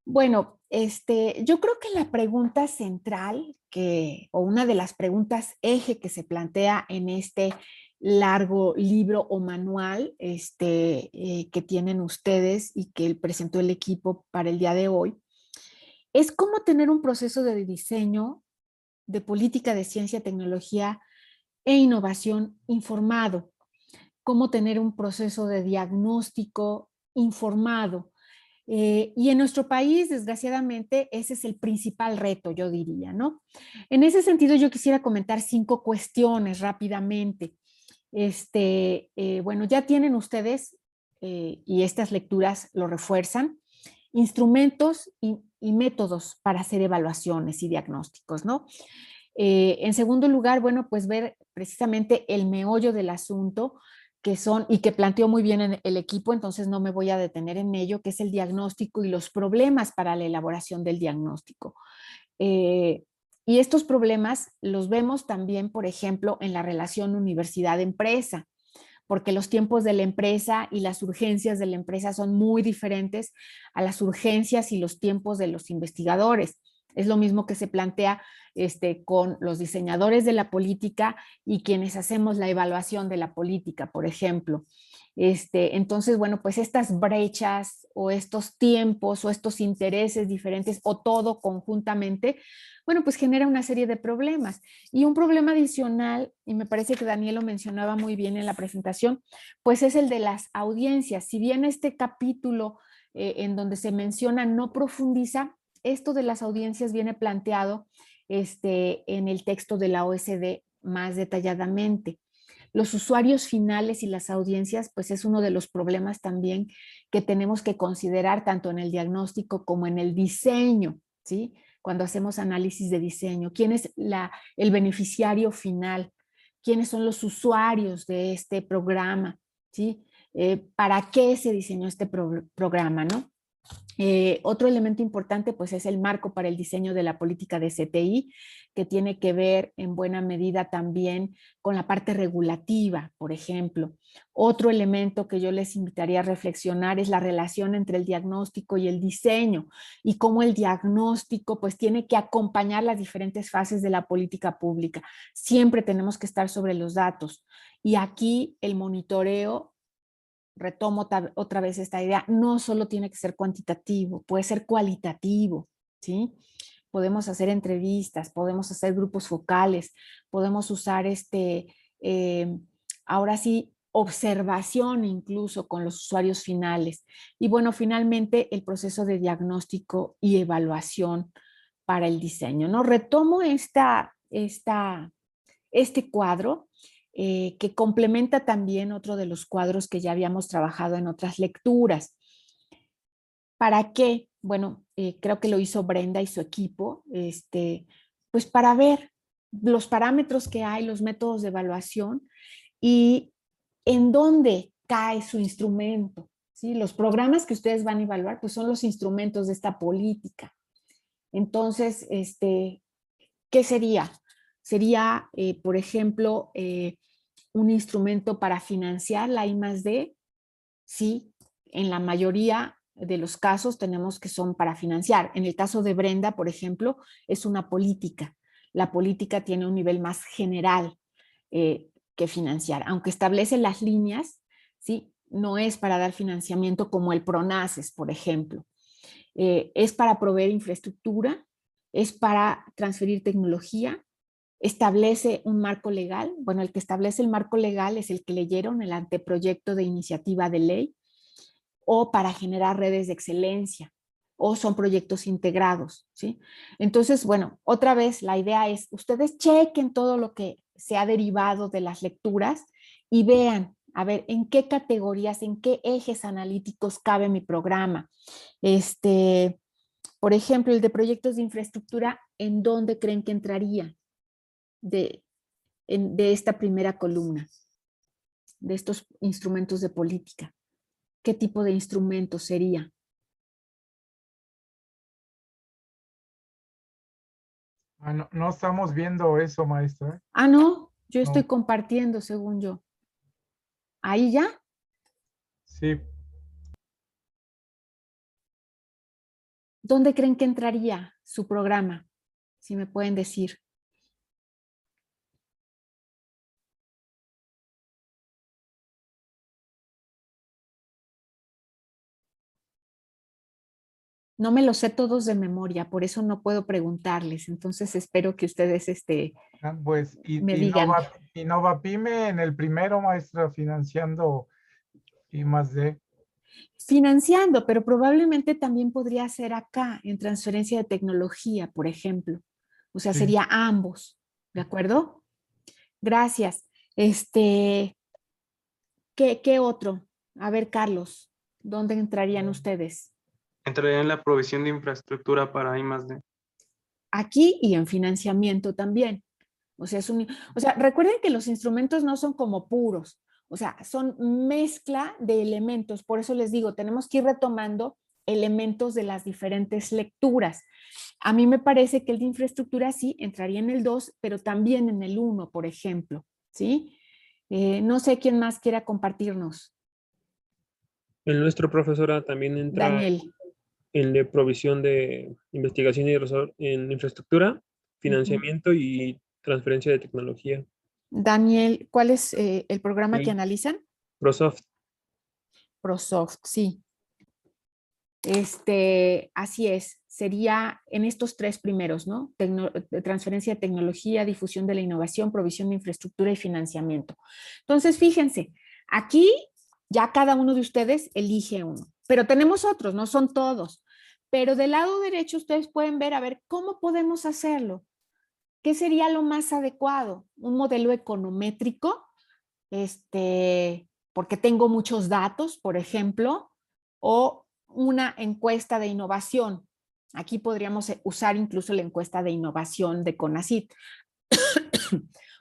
Bueno, yo creo que la pregunta central o una de las preguntas eje que se plantea en este largo libro o manual que tienen ustedes y que presentó el equipo para el día de hoy, es cómo tener un proceso de diseño de política de ciencia, tecnología e innovación informado, cómo tener un proceso de diagnóstico informado. Y en nuestro país, desgraciadamente, ese es el principal reto, yo diría, ¿no? En ese sentido, yo quisiera comentar 5 cuestiones rápidamente. Bueno, ya tienen ustedes, y estas lecturas lo refuerzan, instrumentos y métodos para hacer evaluaciones y diagnósticos, ¿no? En segundo lugar, bueno, pues ver precisamente el meollo del asunto, que son, y que planteó muy bien en el equipo, entonces no me voy a detener en ello, que es el diagnóstico y los problemas para la elaboración del diagnóstico. Eh, y estos problemas los vemos también, por ejemplo, en la relación universidad-empresa, porque los tiempos de la empresa y las urgencias de la empresa son muy diferentes a las urgencias y los tiempos de los investigadores. Es lo mismo que se plantea con los diseñadores de la política y quienes hacemos la evaluación de la política, por ejemplo. Entonces, bueno, pues estas brechas o estos tiempos o estos intereses diferentes o todo conjuntamente, bueno, pues genera una serie de problemas. Y un problema adicional, y me parece que Daniel lo mencionaba muy bien en la presentación, pues es el de las audiencias. Si bien este capítulo en donde se menciona no profundiza, esto de las audiencias viene planteado en el texto de la OSD más detalladamente. Los usuarios finales y las audiencias, pues es uno de los problemas también que tenemos que considerar tanto en el diagnóstico como en el diseño, ¿sí? Cuando hacemos análisis de diseño, ¿quién es el beneficiario final? ¿Quiénes son los usuarios de este programa? ¿Sí? ¿Para qué se diseñó este programa, no? Otro elemento importante pues es el marco para el diseño de la política de CTI, que tiene que ver en buena medida también con la parte regulativa, por ejemplo. Otro elemento que yo les invitaría a reflexionar es la relación entre el diagnóstico y el diseño y cómo el diagnóstico pues tiene que acompañar las diferentes fases de la política pública. Siempre tenemos que estar sobre los datos y aquí el monitoreo, retomo otra vez esta idea, no solo tiene que ser cuantitativo, puede ser cualitativo, ¿sí? Podemos hacer entrevistas, podemos hacer grupos focales, podemos usar eh, ahora sí, observación incluso con los usuarios finales. Y bueno, finalmente el proceso de diagnóstico y evaluación para el diseño, ¿no? Retomo este cuadro, que complementa también otro de los cuadros que ya habíamos trabajado en otras lecturas. ¿Para qué? Bueno, creo que lo hizo Brenda y su equipo, pues para ver los parámetros que hay, los métodos de evaluación y en dónde cae su instrumento. ¿Sí? Los programas que ustedes van a evaluar, pues son los instrumentos de esta política. Entonces, ¿qué sería? Sería, por ejemplo, un instrumento para financiar la I+D. Sí, en la mayoría de los casos tenemos que son para financiar. En el caso de Brenda, por ejemplo, es una política. La política tiene un nivel más general que financiar, aunque establece las líneas, ¿sí? No es para dar financiamiento como el PRONACES, por ejemplo. Es para proveer infraestructura, es para transferir tecnología, establece un marco legal. Bueno, el que establece el marco legal es el que leyeron, el anteproyecto de iniciativa de ley, o para generar redes de excelencia, o son proyectos integrados, ¿sí? Entonces, bueno, otra vez la idea es, ustedes chequen todo lo que se ha derivado de las lecturas y vean, a ver, en qué categorías, en qué ejes analíticos cabe mi programa. Por ejemplo, el de proyectos de infraestructura, ¿en dónde creen que entraría de, de esta primera columna, de estos instrumentos de política? ¿Qué tipo de instrumento sería? Ah, no, no estamos viendo eso, maestra. Ah, no, yo estoy No, compartiendo según yo. Ahí ya. sí, ¿Dónde creen que entraría su programa? Si me pueden decir. No me los sé todos de memoria, por eso no puedo preguntarles. Entonces espero que ustedes Pues, me digan. Innova Pyme en el primero, maestra, financiando I+D. Financiando, pero probablemente también podría ser acá, en transferencia de tecnología, por ejemplo. O sea, Sí. sería ambos, ¿de acuerdo? Gracias. ¿Qué otro? A ver, Carlos, ¿dónde entrarían ustedes? Entraría en la provisión de infraestructura para I+D. Aquí y en financiamiento también. O sea, recuerden que los instrumentos no son como puros, o sea, son mezcla de elementos. Por eso les digo, tenemos que ir retomando elementos de las diferentes lecturas. A mí me parece que el de infraestructura sí entraría en el 2, pero también en el 1, por ejemplo, ¿sí? No sé quién más quiera compartirnos. El nuestro, profesora, también entra Daniel. en de provisión de investigación y en infraestructura, Ujú. financiamiento y transferencia de tecnología. Daniel, ¿cuál es el programa que El analizan? ProSoft. ProSoft, sí. Así es, sería en estos tres primeros, ¿no? Transferencia de tecnología, difusión de la innovación, provisión de infraestructura y financiamiento. Entonces, fíjense, aquí ya cada uno de ustedes elige uno, pero tenemos otros, no son todos. Pero del lado derecho ustedes pueden ver, a ver, ¿cómo podemos hacerlo? ¿Qué sería lo más adecuado? ¿Un modelo econométrico? Porque tengo muchos datos, por ejemplo, o una encuesta de innovación. Aquí podríamos usar incluso la encuesta de innovación de CONACYT.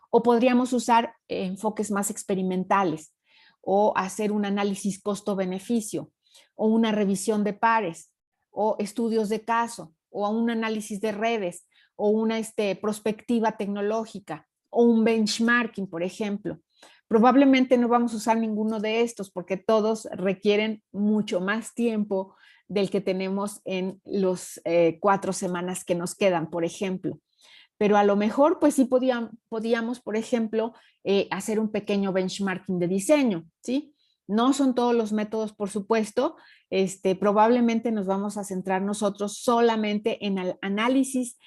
O podríamos usar enfoques más experimentales o hacer un análisis costo-beneficio o una revisión de pares o estudios de caso o un análisis de redes o una prospectiva tecnológica o un benchmarking, por ejemplo. Probablemente no vamos a usar ninguno de estos porque todos requieren mucho más tiempo del que tenemos en los 4 semanas que nos quedan, por ejemplo. Pero a lo mejor, pues sí podíamos, por ejemplo, hacer un pequeño benchmarking de diseño, ¿sí? No son todos los métodos, por supuesto. Probablemente nos vamos a centrar nosotros solamente en el análisis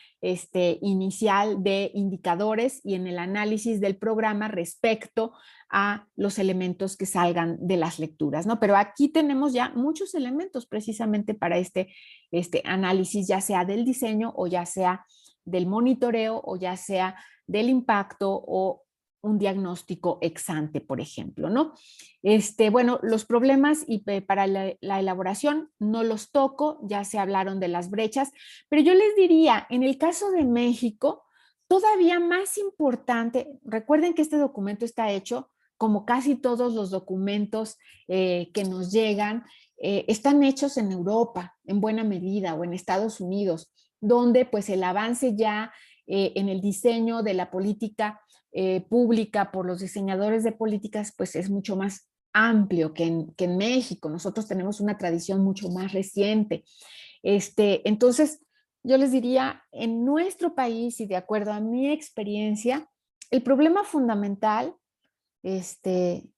inicial de indicadores y en el análisis del programa respecto a los elementos que salgan de las lecturas, ¿no? Pero aquí tenemos ya muchos elementos precisamente para este análisis, ya sea del diseño o ya sea del monitoreo o ya sea del impacto o un diagnóstico ex ante, por ejemplo, ¿no? Bueno, los problemas y para la elaboración no los toco, ya se hablaron de las brechas, pero yo les diría, en el caso de México, todavía más importante, recuerden que este documento está hecho como casi todos los documentos que nos llegan, están hechos en Europa en buena medida o en Estados Unidos, donde pues el avance ya en el diseño de la política pública por los diseñadores de políticas pues es mucho más amplio que en México. Nosotros tenemos una tradición mucho más reciente. Entonces, yo les diría, en nuestro país y de acuerdo a mi experiencia, el problema fundamental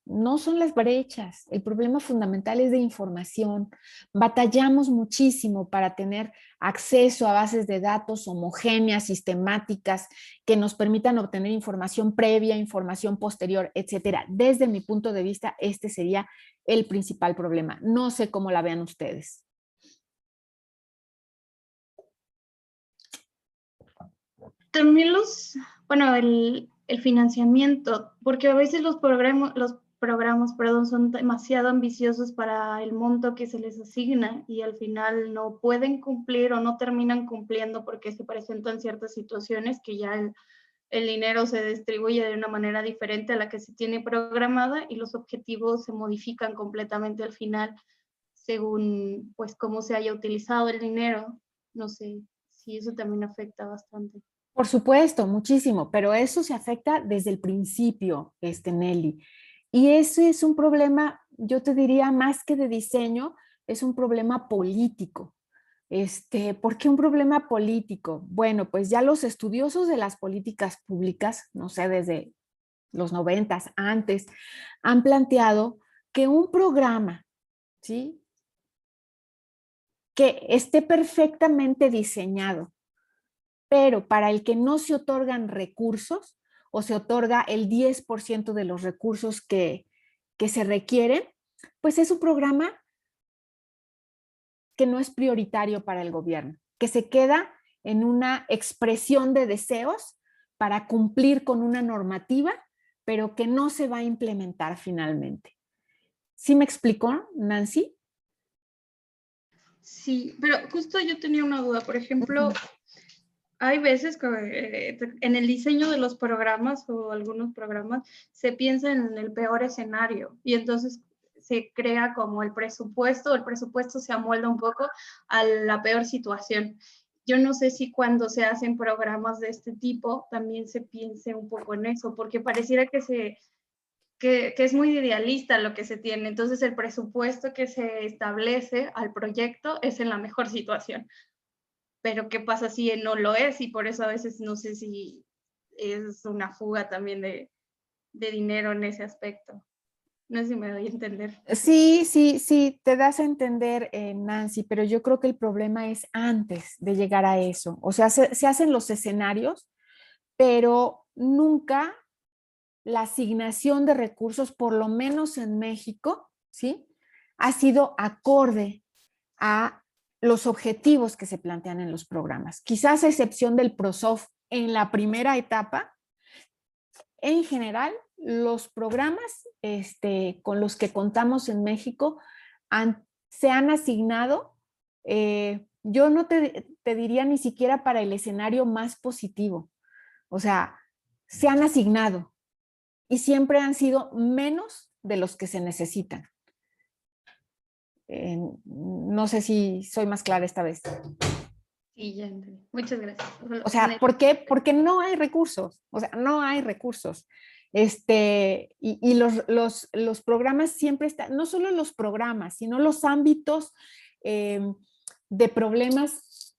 no son las brechas, el problema fundamental es de información. Batallamos muchísimo para tener acceso a bases de datos homogéneas, sistemáticas, que nos permitan obtener información previa, información posterior, etcétera. Desde mi punto de vista, este sería el principal problema. No sé cómo la vean ustedes. También bueno, el financiamiento, porque a veces los programas, perdón, son demasiado ambiciosos para el monto que se les asigna y al final no pueden cumplir o no terminan cumpliendo porque se presentan ciertas situaciones que ya el dinero se distribuye de una manera diferente a la que se tiene programada y los objetivos se modifican completamente al final según pues cómo se haya utilizado el dinero. No sé si eso también afecta bastante. Por supuesto, muchísimo, pero eso se afecta desde el principio, Nelly. Y ese es un problema, yo te diría, más que de diseño, es un problema político. ¿Por qué un problema político? Bueno, pues ya los estudiosos de las políticas públicas, no sé, desde los 90, antes, han planteado que un programa, ¿sí?, que esté perfectamente diseñado, pero para el que no se otorgan recursos o se otorga el 10% de los recursos que se requieren, pues es un programa que no es prioritario para el gobierno, que se queda en una expresión de deseos para cumplir con una normativa, pero que no se va a implementar finalmente. ¿Sí me explicó, Nancy? Sí, pero justo yo tenía una duda. Por ejemplo, hay veces que en el diseño de los programas o algunos programas se piensa en el peor escenario y entonces se crea como el presupuesto se amolda un poco a la peor situación. Yo no sé si cuando se hacen programas de este tipo también se piense un poco en eso, porque pareciera que es muy idealista lo que se tiene. Entonces el presupuesto que se establece al proyecto es en la mejor situación. Pero ¿qué pasa si no lo es? Y por eso a veces no sé si es una fuga también de dinero en ese aspecto. No sé si me doy a entender. Sí, te das a entender, Nancy, pero yo creo que el problema es antes de llegar a eso. O sea, se hacen los escenarios, pero nunca la asignación de recursos, por lo menos en México, ¿sí?, ha sido acorde a los objetivos que se plantean en los programas. Quizás a excepción del PROSOF en la primera etapa, en general, los programas con los que contamos en México se han asignado, yo no te diría ni siquiera para el escenario más positivo. O sea, se han asignado y siempre han sido menos de los que se necesitan. No sé si soy más clara esta vez. Sí, ya entendí. Muchas gracias. O sea, ¿por qué? Porque no hay recursos. O sea, no hay recursos. Y los programas siempre están, no solo los programas, sino los ámbitos de problemas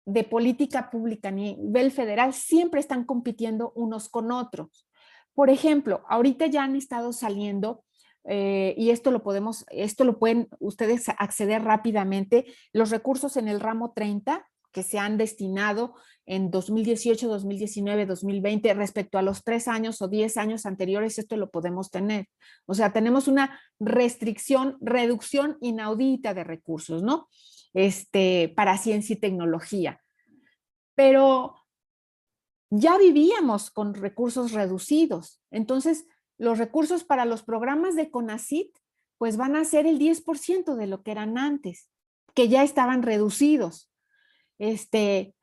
de política pública a nivel federal siempre están compitiendo unos con otros. Por ejemplo, ahorita ya han estado saliendo, y esto lo pueden ustedes acceder rápidamente, los recursos en el ramo 30 que se han destinado en 2018, 2019, 2020 respecto a los 3 años o 10 años anteriores, esto lo podemos tener. O sea, tenemos una reducción inaudita de recursos, ¿no? Para ciencia y tecnología. Pero ya vivíamos con recursos reducidos. Entonces, los recursos para los programas de CONACYT, pues van a ser el 10% de lo que eran antes, que ya estaban reducidos.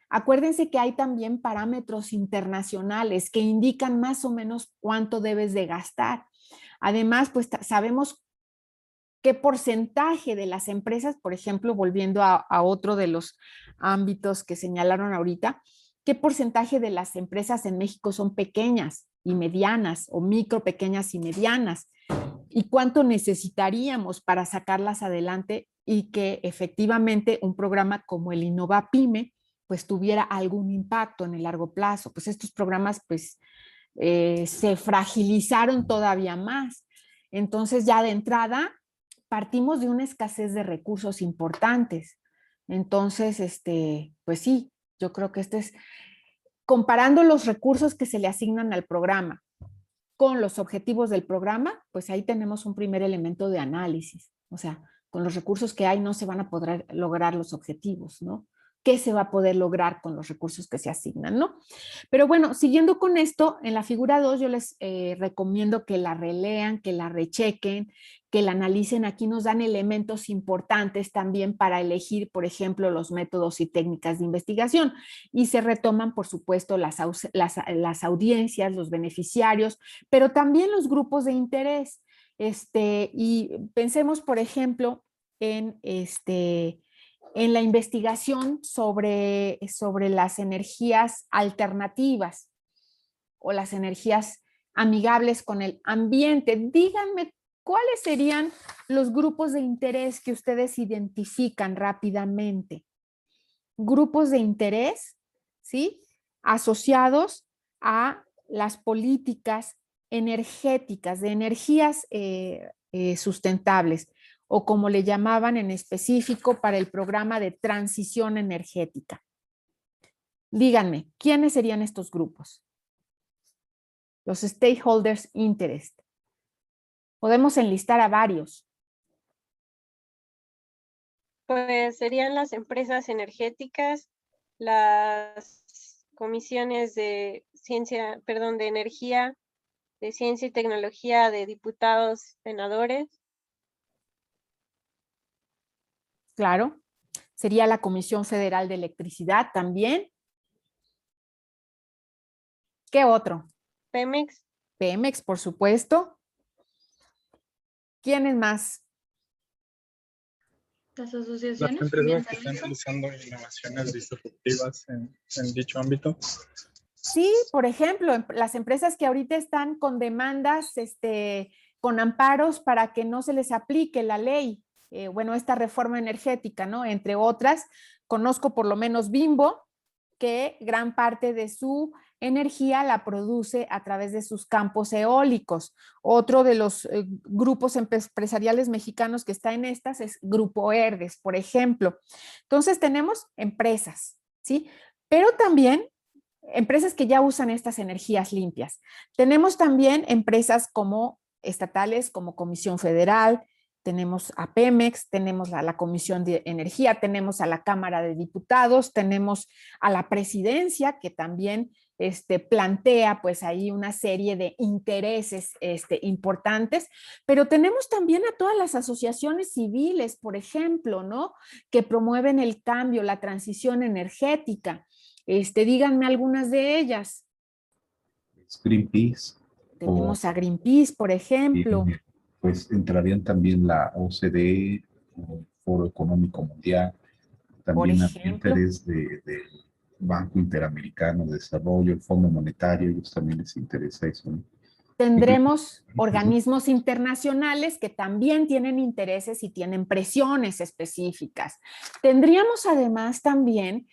Acuérdense que hay también parámetros internacionales que indican más o menos cuánto debes de gastar. Además, pues sabemos qué porcentaje de las empresas, por ejemplo, volviendo a otro de los ámbitos que señalaron ahorita, qué porcentaje de las empresas en México son pequeñas y medianas o micro, pequeñas y medianas, y cuánto necesitaríamos para sacarlas adelante y que efectivamente un programa como el InnovaPyme pues tuviera algún impacto en el largo plazo. Pues estos programas pues se fragilizaron todavía más. Entonces ya de entrada partimos de una escasez de recursos importantes. Entonces, pues sí, yo creo que comparando los recursos que se le asignan al programa con los objetivos del programa, pues ahí tenemos un primer elemento de análisis. O sea, con los recursos que hay no se van a poder lograr los objetivos, ¿no? ¿Qué se va a poder lograr con los recursos que se asignan, ¿no? Pero bueno, siguiendo con esto, en la figura 2 yo les recomiendo que la relean, que la rechequen, que la analicen. Aquí nos dan elementos importantes también para elegir, por ejemplo, los métodos y técnicas de investigación. Y se retoman, por supuesto, las audiencias, los beneficiarios, pero también los grupos de interés. Y pensemos, por ejemplo, en la investigación sobre las energías alternativas o las energías amigables con el ambiente. Díganme ¿cuáles serían los grupos de interés que ustedes identifican rápidamente? Grupos de interés, ¿sí? Asociados a las políticas energéticas, de energías sustentables, o como le llamaban en específico para el programa de transición energética. Díganme, ¿quiénes serían estos grupos? Los stakeholders interest. Podemos enlistar a varios. Pues serían las empresas energéticas, las comisiones de ciencia, perdón, de energía, de ciencia y tecnología de diputados, senadores. Claro. Sería la Comisión Federal de Electricidad también. ¿Qué otro? Pemex. Pemex, por supuesto. ¿Quiénes más? Las Las asociaciones empresas que están ambientalistas. realizando innovaciones disruptivas en dicho ámbito. Sí, por ejemplo, las empresas que ahorita están con demandas, con amparos para que no se les aplique la ley, bueno, esta reforma energética, ¿no? Entre otras, conozco por lo menos Bimbo, que gran parte de su energía la produce a través de sus campos eólicos. Otro de los grupos empresariales mexicanos que está en estas es Grupo Herdes, por ejemplo. Entonces tenemos empresas, ¿sí? Pero también empresas que ya usan estas energías limpias. Tenemos también empresas como estatales, como Comisión Federal, tenemos a Pemex, tenemos a la Comisión de Energía, tenemos a la Cámara de Diputados, tenemos a la Presidencia, que también plantea pues ahí una serie de intereses importantes, pero tenemos también a todas las asociaciones civiles, por ejemplo, ¿no? Que promueven el cambio, la transición energética. Díganme algunas de ellas. Greenpeace. Tenemos a Greenpeace, por ejemplo. Pues entrarían también la OCDE, el Foro Económico Mundial, también el interés del Banco Interamericano de Desarrollo, el Fondo Monetario, ellos también les interesa eso, ¿no? Tendremos organismos internacionales que también tienen intereses y tienen presiones específicas. Tendríamos además también,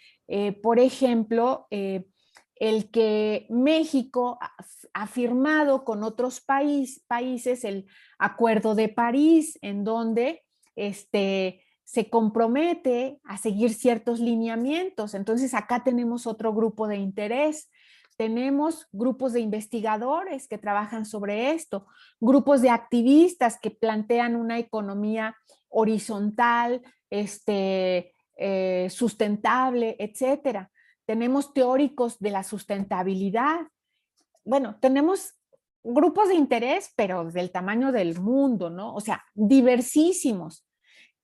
por ejemplo, el que México ha firmado con otros países el Acuerdo de París, en donde se compromete a seguir ciertos lineamientos. Entonces acá tenemos otro grupo de interés. Tenemos grupos de investigadores que trabajan sobre esto, grupos de activistas que plantean una economía horizontal, sustentable, etcétera. Tenemos teóricos de la sustentabilidad. Bueno, tenemos grupos de interés, pero del tamaño del mundo, ¿no? O sea, diversísimos,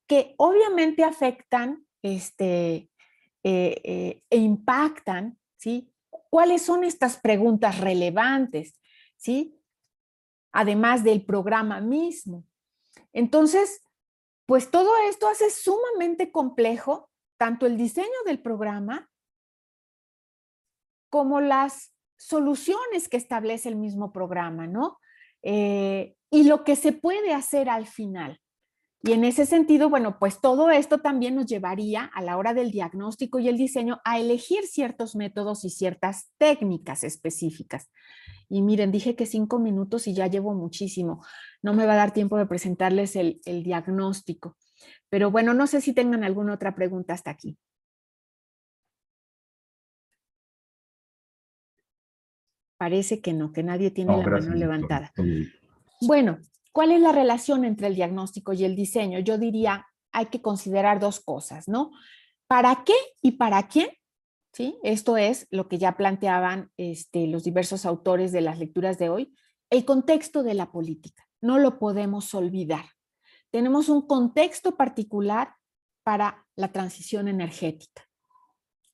que obviamente afectan e impactan, ¿sí? ¿Cuáles son estas preguntas relevantes? ¿Sí? Además del programa mismo. Entonces, pues todo esto hace sumamente complejo tanto el diseño del programa como las soluciones que establece el mismo programa, ¿no? Y lo que se puede hacer al final. Y en ese sentido, bueno, pues todo esto también nos llevaría a la hora del diagnóstico y el diseño a elegir ciertos métodos y ciertas técnicas específicas. Y miren, dije que 5 minutos y ya llevo muchísimo. No me va a dar tiempo de presentarles el diagnóstico. Pero bueno, no sé si tengan alguna otra pregunta hasta aquí. Parece que no, que nadie tiene la mano levantada. Bueno, ¿cuál es la relación entre el diagnóstico y el diseño? Yo diría, hay que considerar dos cosas, ¿no? ¿Para qué y para quién? ¿Sí? Esto es lo que ya planteaban los diversos autores de las lecturas de hoy. El contexto de la política, no lo podemos olvidar. Tenemos un contexto particular para la transición energética,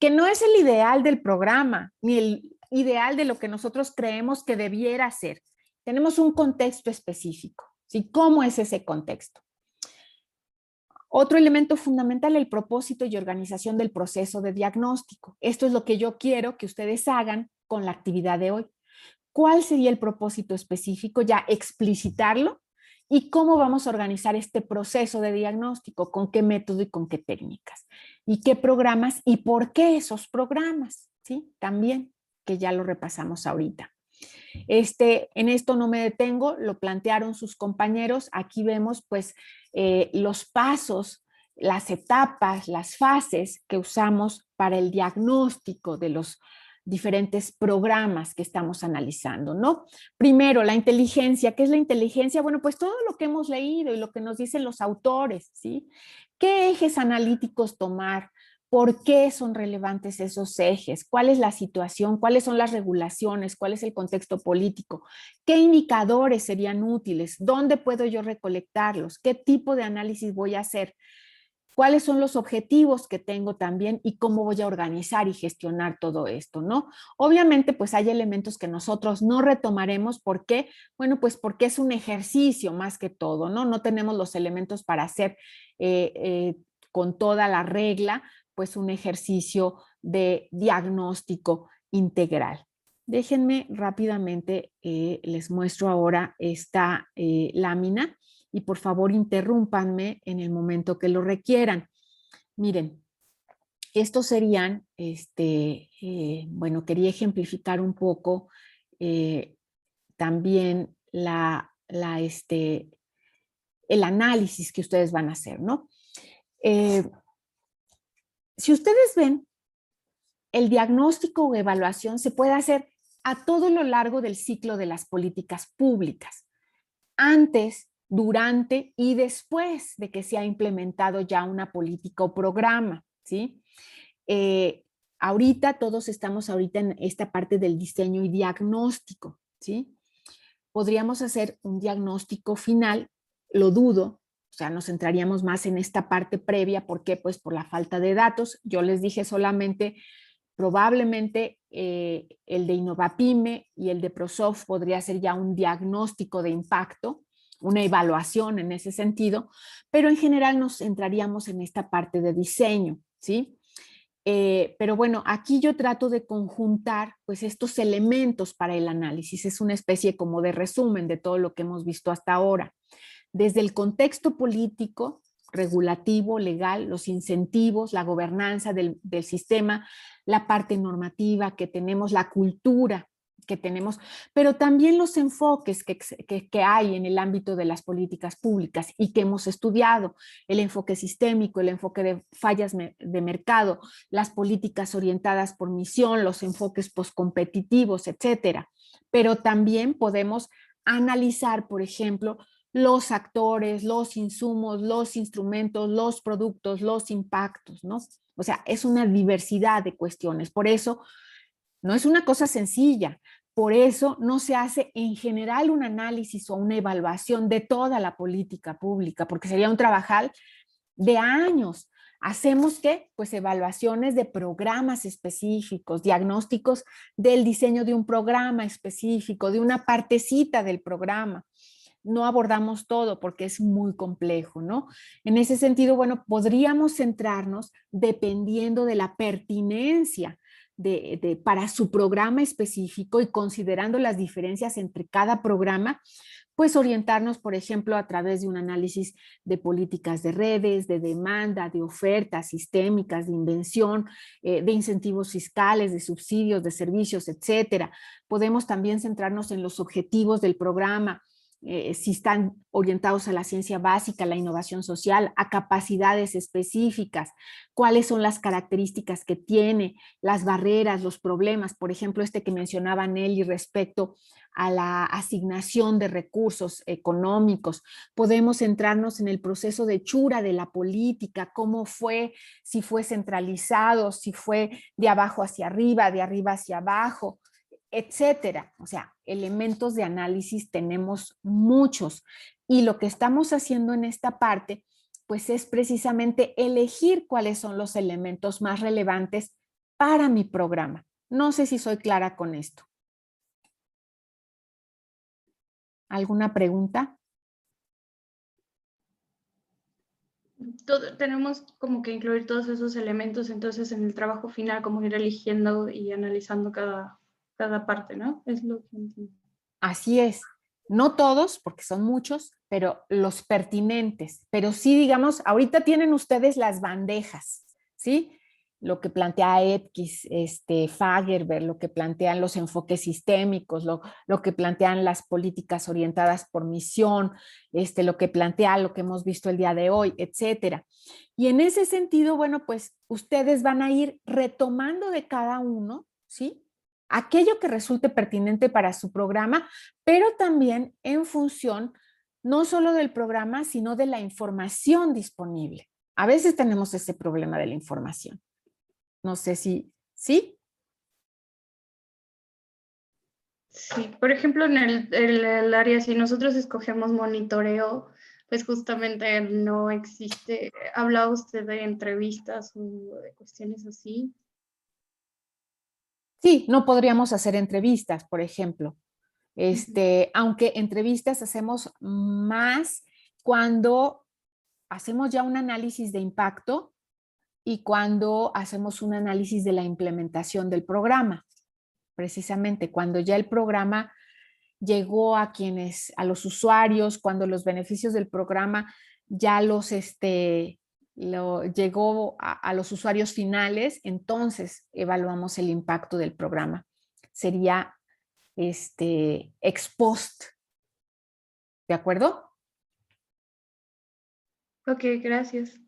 que no es el ideal del programa, ni el ideal de lo que nosotros creemos que debiera ser. Tenemos un contexto específico, ¿sí? ¿Cómo es ese contexto? Otro elemento fundamental, el propósito y organización del proceso de diagnóstico. Esto es lo que yo quiero que ustedes hagan con la actividad de hoy. ¿Cuál sería el propósito específico? Ya explicitarlo y cómo vamos a organizar este proceso de diagnóstico, con qué método y con qué técnicas, y qué programas y por qué esos programas, ¿sí? También, que ya lo repasamos ahorita. En esto no me detengo, lo plantearon sus compañeros. Aquí vemos pues los pasos, las etapas, las fases que usamos para el diagnóstico de los diferentes programas que estamos analizando, ¿no? Primero, la inteligencia. ¿Qué es la inteligencia? Bueno, pues todo lo que hemos leído y lo que nos dicen los autores, ¿sí? ¿Qué ejes analíticos tomar? ¿Por qué son relevantes esos ejes? ¿Cuál es la situación? ¿Cuáles son las regulaciones? ¿Cuál es el contexto político? ¿Qué indicadores serían útiles? ¿Dónde puedo yo recolectarlos? ¿Qué tipo de análisis voy a hacer? ¿Cuáles son los objetivos que tengo también y cómo voy a organizar y gestionar todo esto, ¿no? Obviamente, pues hay elementos que nosotros no retomaremos. ¿Por qué? Bueno, pues porque es un ejercicio más que todo, ¿no? No tenemos los elementos para hacer con toda la regla, pues un ejercicio de diagnóstico integral. Déjenme rápidamente, les muestro ahora esta lámina y por favor interrúmpanme en el momento que lo requieran. Miren, estos serían, bueno, quería ejemplificar un poco también el análisis que ustedes van a hacer, ¿no? Si ustedes ven, el diagnóstico o evaluación se puede hacer a todo lo largo del ciclo de las políticas públicas, antes, durante y después de que se ha implementado ya una política o programa, ¿sí? Ahorita todos estamos en esta parte del diseño y diagnóstico, ¿sí? Podríamos hacer un diagnóstico final, lo dudo, o sea, nos centraríamos más en esta parte previa. ¿Por qué? Pues por la falta de datos. Yo les dije solamente, probablemente el de Innovapyme y el de ProSoft podría ser ya un diagnóstico de impacto, una evaluación en ese sentido, pero en general nos centraríamos en esta parte de diseño, ¿sí? Pero bueno, aquí yo trato de conjuntar pues estos elementos para el análisis. Es una especie como de resumen de todo lo que hemos visto hasta ahora. Desde el contexto político, regulativo, legal, los incentivos, la gobernanza del sistema, la parte normativa que tenemos, la cultura que tenemos, pero también los enfoques que hay en el ámbito de las políticas públicas y que hemos estudiado, el enfoque sistémico, el enfoque de fallas de mercado, las políticas orientadas por misión, los enfoques postcompetitivos, etcétera. Pero también podemos analizar, por ejemplo, los actores, los insumos, los instrumentos, los productos, los impactos, ¿no? O sea, es una diversidad de cuestiones. Por eso, no es una cosa sencilla. Por eso no se hace en general un análisis o una evaluación de toda la política pública, porque sería un trabajal de años. Hacemos ¿qué? Pues evaluaciones de programas específicos, diagnósticos del diseño de un programa específico, de una partecita del programa. No abordamos todo porque es muy complejo, ¿no? En ese sentido, bueno, podríamos centrarnos dependiendo de la pertinencia para su programa específico y considerando las diferencias entre cada programa, pues orientarnos, por ejemplo, a través de un análisis de políticas de redes, de demanda, de ofertas sistémicas, de invención, de incentivos fiscales, de subsidios, de servicios, etcétera. Podemos también centrarnos en los objetivos del programa, si están orientados a la ciencia básica, a la innovación social, a capacidades específicas, cuáles son las características que tiene, las barreras, los problemas, por ejemplo, que mencionaba Nelly respecto a la asignación de recursos económicos. Podemos centrarnos en el proceso de hechura de la política, cómo fue, si fue centralizado, si fue de abajo hacia arriba, de arriba hacia abajo, etcétera. O sea, elementos de análisis tenemos muchos y lo que estamos haciendo en esta parte pues es precisamente elegir cuáles son los elementos más relevantes para mi programa. No sé si soy clara con esto. ¿Alguna pregunta? Tenemos como que incluir todos esos elementos entonces en el trabajo final, como ir eligiendo y analizando cada parte, ¿no? Es lo que entiendo. Así es. No todos, porque son muchos, pero los pertinentes. Pero sí, digamos, ahorita tienen ustedes las bandejas, ¿sí? Lo que plantea Epkiss, Fagerberg, lo que plantean los enfoques sistémicos, lo que plantean las políticas orientadas por misión, lo que plantea lo que hemos visto el día de hoy, etcétera. Y en ese sentido, bueno, pues ustedes van a ir retomando de cada uno, ¿sí? Aquello que resulte pertinente para su programa, pero también en función no solo del programa, sino de la información disponible. A veces tenemos ese problema de la información. No sé si, ¿sí? Sí, por ejemplo, en el área, si nosotros escogemos monitoreo, pues justamente no existe. ¿Habla usted de entrevistas o de cuestiones así? Sí, no podríamos hacer entrevistas, por ejemplo. Aunque entrevistas hacemos más cuando hacemos ya un análisis de impacto y cuando hacemos un análisis de la implementación del programa. Precisamente cuando ya el programa llegó a los usuarios, cuando los beneficios del programa ya llegó a los usuarios finales, entonces evaluamos el impacto del programa. Sería ex post. ¿De acuerdo? Ok, gracias.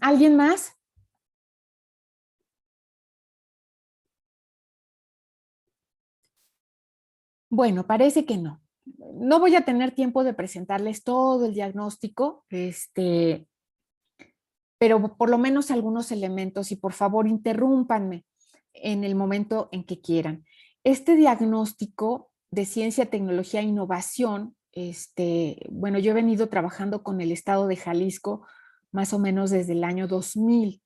¿Alguien más? Bueno, parece que no. No voy a tener tiempo de presentarles todo el diagnóstico, pero por lo menos algunos elementos y por favor interrúmpanme en el momento en que quieran. Este diagnóstico de ciencia, tecnología e innovación, bueno, yo he venido trabajando con el estado de Jalisco más o menos desde el año 2000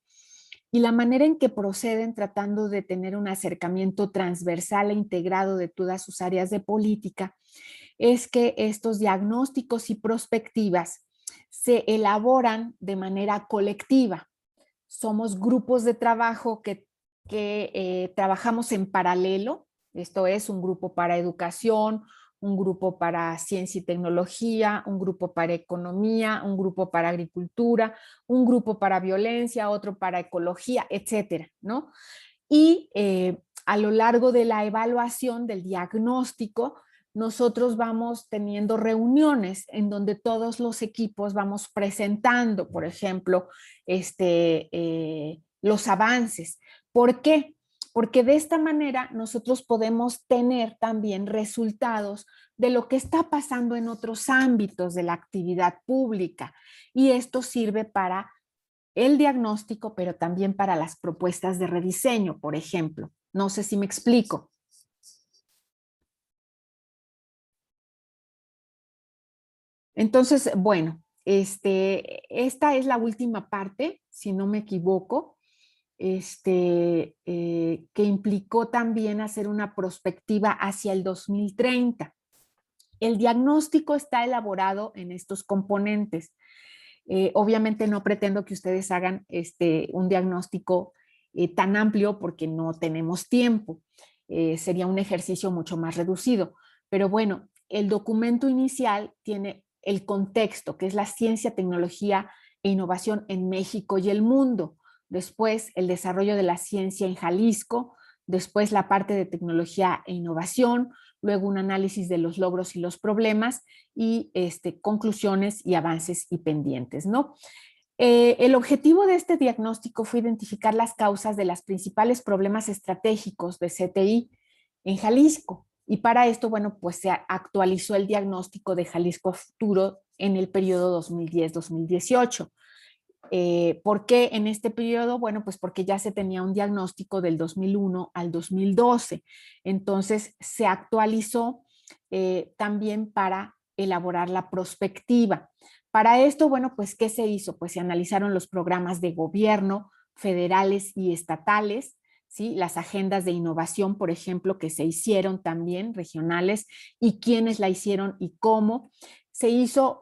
y la manera en que proceden tratando de tener un acercamiento transversal e integrado de todas sus áreas de política es que estos diagnósticos y prospectivas se elaboran de manera colectiva. Somos grupos de trabajo que trabajamos en paralelo, esto es un grupo para educación, un grupo para ciencia y tecnología, un grupo para economía, un grupo para agricultura, un grupo para violencia, otro para ecología, etcétera, ¿no? Y a lo largo de la evaluación del diagnóstico, nosotros vamos teniendo reuniones en donde todos los equipos vamos presentando, por ejemplo, los avances. ¿Por qué? Porque de esta manera nosotros podemos tener también resultados de lo que está pasando en otros ámbitos de la actividad pública. Y esto sirve para el diagnóstico, pero también para las propuestas de rediseño, por ejemplo. No sé si me explico. Entonces, bueno, esta es la última parte, si no me equivoco, que implicó también hacer una prospectiva hacia el 2030. El diagnóstico está elaborado en estos componentes. Obviamente no pretendo que ustedes hagan un diagnóstico tan amplio porque no tenemos tiempo. Sería un ejercicio mucho más reducido. Pero bueno, el documento inicial tiene el contexto, que es la ciencia, tecnología e innovación en México y el mundo. Después, el desarrollo de la ciencia en Jalisco. Después, la parte de tecnología e innovación. Luego, un análisis de los logros y los problemas y conclusiones y avances y pendientes, ¿no? El objetivo de este diagnóstico fue identificar las causas de los principales problemas estratégicos de CTI en Jalisco. Y para esto, bueno, pues se actualizó el diagnóstico de Jalisco Futuro en el periodo 2010-2018. ¿Por qué en este periodo? Bueno, pues porque ya se tenía un diagnóstico del 2001 al 2012. Entonces se actualizó también para elaborar la prospectiva. Para esto, bueno, pues ¿qué se hizo? Pues se analizaron los programas de gobierno federales y estatales, ¿sí? Las agendas de innovación, por ejemplo, que se hicieron también regionales y quiénes la hicieron y cómo. Se hizo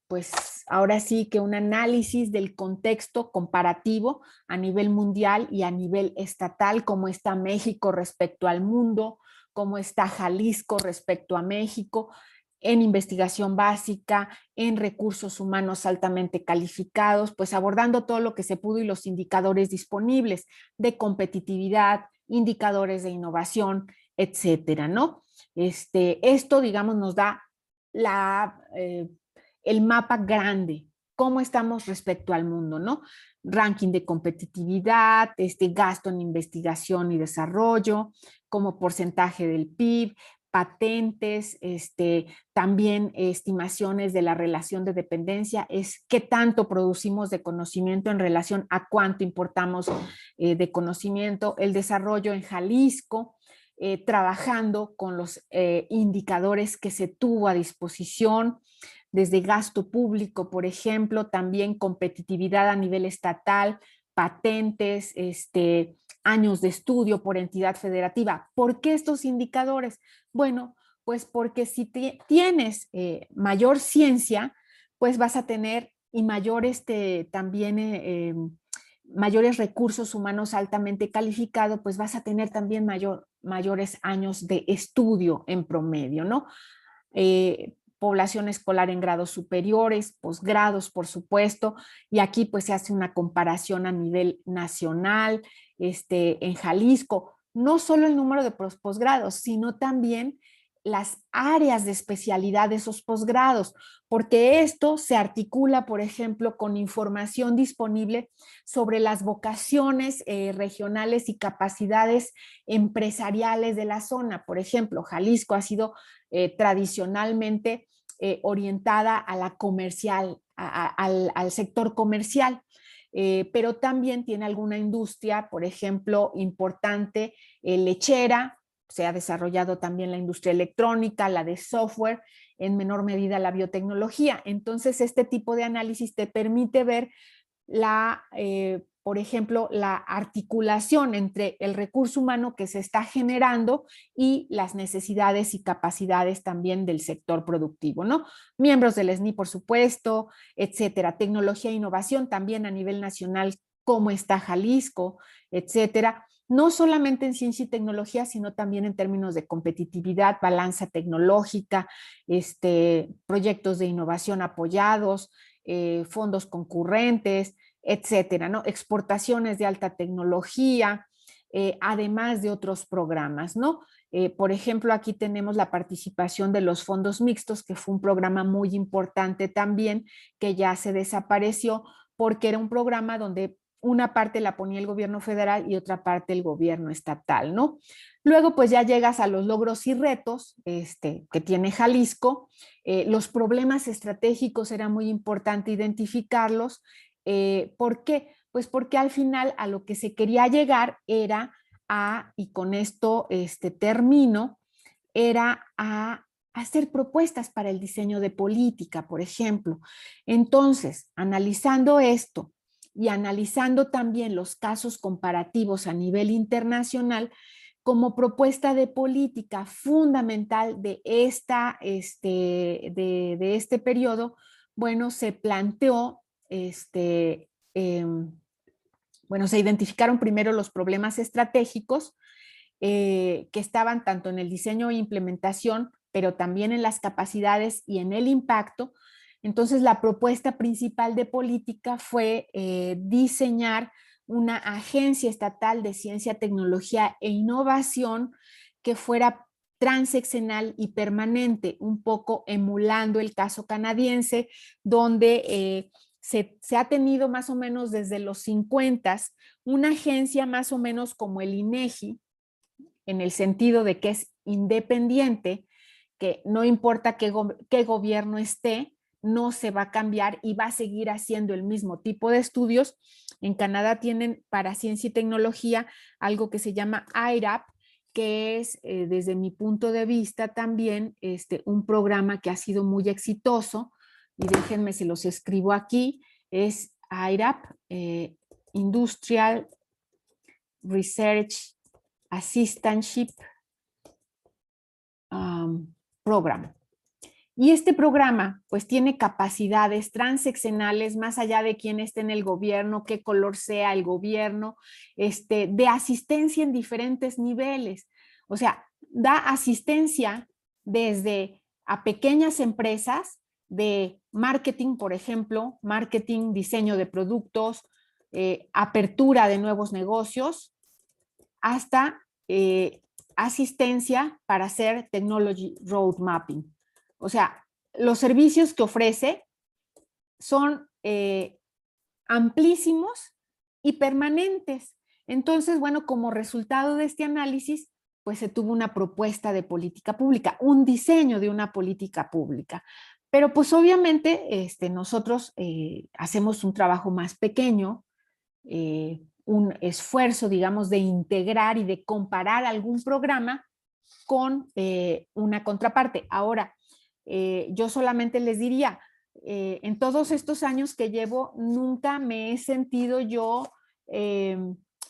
pues ahora sí que un análisis del contexto comparativo a nivel mundial y a nivel estatal, cómo está México respecto al mundo, cómo está Jalisco respecto a México en investigación básica, en recursos humanos altamente calificados, pues abordando todo lo que se pudo y los indicadores disponibles de competitividad, indicadores de innovación, etcétera, ¿no? Esto, digamos, nos da el mapa grande, cómo estamos respecto al mundo, ¿no? Ranking de competitividad, gasto en investigación y desarrollo, como porcentaje del PIB, patentes, también estimaciones de la relación de dependencia, es qué tanto producimos de conocimiento en relación a cuánto importamos de conocimiento, el desarrollo en Jalisco, trabajando con los indicadores que se tuvo a disposición, desde gasto público, por ejemplo, también competitividad a nivel estatal, patentes, años de estudio por entidad federativa. ¿Por qué estos indicadores? Bueno, pues porque si tienes mayor ciencia, pues vas a tener y también mayores recursos humanos altamente calificados, pues vas a tener también mayores años de estudio en promedio, ¿no? Población escolar en grados superiores, posgrados, por supuesto, y aquí pues se hace una comparación a nivel nacional, en Jalisco, no solo el número de posgrados, sino también las áreas de especialidad de esos posgrados, porque esto se articula, por ejemplo, con información disponible sobre las vocaciones regionales y capacidades empresariales de la zona. Por ejemplo, Jalisco ha sido tradicionalmente orientada a la comercial, al sector comercial, pero también tiene alguna industria, por ejemplo, importante, lechera. Se ha desarrollado también la industria electrónica, la de software, en menor medida la biotecnología. Entonces, este tipo de análisis te permite ver por ejemplo, la articulación entre el recurso humano que se está generando y las necesidades y capacidades también del sector productivo, ¿no? Miembros del SNI, por supuesto, etcétera. Tecnología e innovación también a nivel nacional, cómo está Jalisco, etcétera. No solamente en ciencia y tecnología, sino también en términos de competitividad, balanza tecnológica, proyectos de innovación apoyados, fondos concurrentes, etcétera, ¿no? Exportaciones de alta tecnología, además de otros programas, ¿no? Por ejemplo, aquí tenemos la participación de los fondos mixtos, que fue un programa muy importante también, que ya se desapareció, porque era un programa donde una parte la ponía el gobierno federal y otra parte el gobierno estatal, ¿no? Luego, pues ya llegas a los logros y retos que tiene Jalisco. Los problemas estratégicos era muy importante identificarlos. ¿Por qué? Pues porque al final a lo que se quería llegar era y con esto termino, era a hacer propuestas para el diseño de política, por ejemplo. Entonces, analizando esto y analizando también los casos comparativos a nivel internacional, como propuesta de política fundamental de este periodo, bueno, se planteó, bueno, se identificaron primero los problemas estratégicos que estaban tanto en el diseño e implementación, pero también en las capacidades y en el impacto. Entonces, la propuesta principal de política fue diseñar una agencia estatal de ciencia, tecnología e innovación que fuera transeccional y permanente, un poco emulando el caso canadiense, donde se ha tenido más o menos desde los 50 una agencia más o menos como el INEGI, en el sentido de que es independiente, que no importa qué gobierno esté, no se va a cambiar y va a seguir haciendo el mismo tipo de estudios. En Canadá tienen para ciencia y tecnología algo que se llama IRAP, que es, desde mi punto de vista también, un programa que ha sido muy exitoso, y déjenme, se los escribo aquí, es IRAP, Industrial Research Assistantship Program. Y este programa pues tiene capacidades transeccionales más allá de quién esté en el gobierno, qué color sea el gobierno, de asistencia en diferentes niveles. O sea, da asistencia desde a pequeñas empresas de marketing, por ejemplo, marketing, diseño de productos, apertura de nuevos negocios, hasta asistencia para hacer technology road mapping. O sea, los servicios que ofrece son amplísimos y permanentes. Entonces, bueno, como resultado de este análisis, pues se tuvo una propuesta de política pública, un diseño de una política pública. Pero pues obviamente nosotros hacemos un trabajo más pequeño, un esfuerzo, digamos, de integrar y de comparar algún programa con una contraparte. Ahora, yo solamente les diría, en todos estos años que llevo, nunca me he sentido yo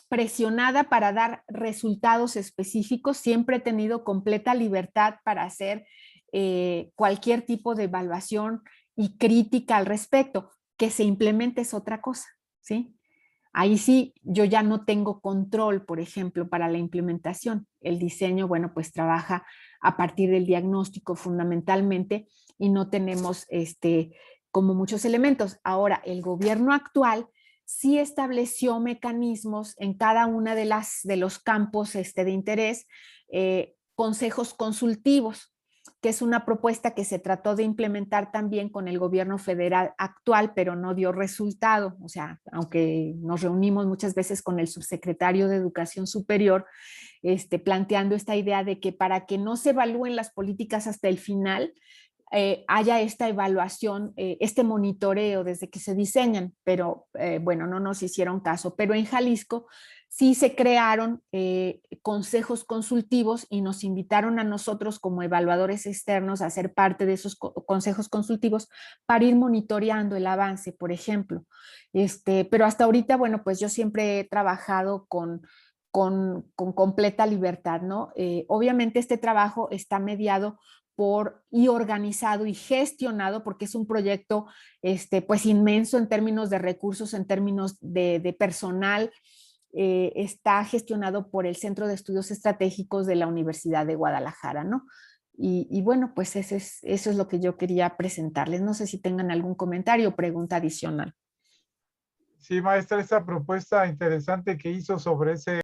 presionada para dar resultados específicos. Siempre he tenido completa libertad para hacer cualquier tipo de evaluación y crítica al respecto. Que se implemente es otra cosa, ¿sí? Ahí sí, yo ya no tengo control, por ejemplo, para la implementación. El diseño, bueno, pues trabaja a partir del diagnóstico fundamentalmente y no tenemos como muchos elementos. Ahora, el gobierno actual sí estableció mecanismos en cada una de los campos de interés, consejos consultivos, que es una propuesta que se trató de implementar también con el gobierno federal actual, pero no dio resultado. O sea, aunque nos reunimos muchas veces con el subsecretario de Educación Superior, planteando esta idea de que para que no se evalúen las políticas hasta el final, haya esta evaluación, este monitoreo desde que se diseñan, pero bueno, no nos hicieron caso. Pero en Jalisco sí se crearon consejos consultivos y nos invitaron a nosotros como evaluadores externos a ser parte de esos consejos consultivos para ir monitoreando el avance, por ejemplo. Pero hasta ahorita, bueno, pues yo siempre he trabajado con completa libertad, ¿no? Obviamente este trabajo está mediado y organizado y gestionado, porque es un proyecto pues inmenso en términos de recursos, en términos de personal. Está gestionado por el Centro de Estudios Estratégicos de la Universidad de Guadalajara, ¿no? Y bueno, pues eso es lo que yo quería presentarles. No sé si tengan algún comentario o pregunta adicional. Sí, maestra, esa propuesta interesante que hizo sobre ese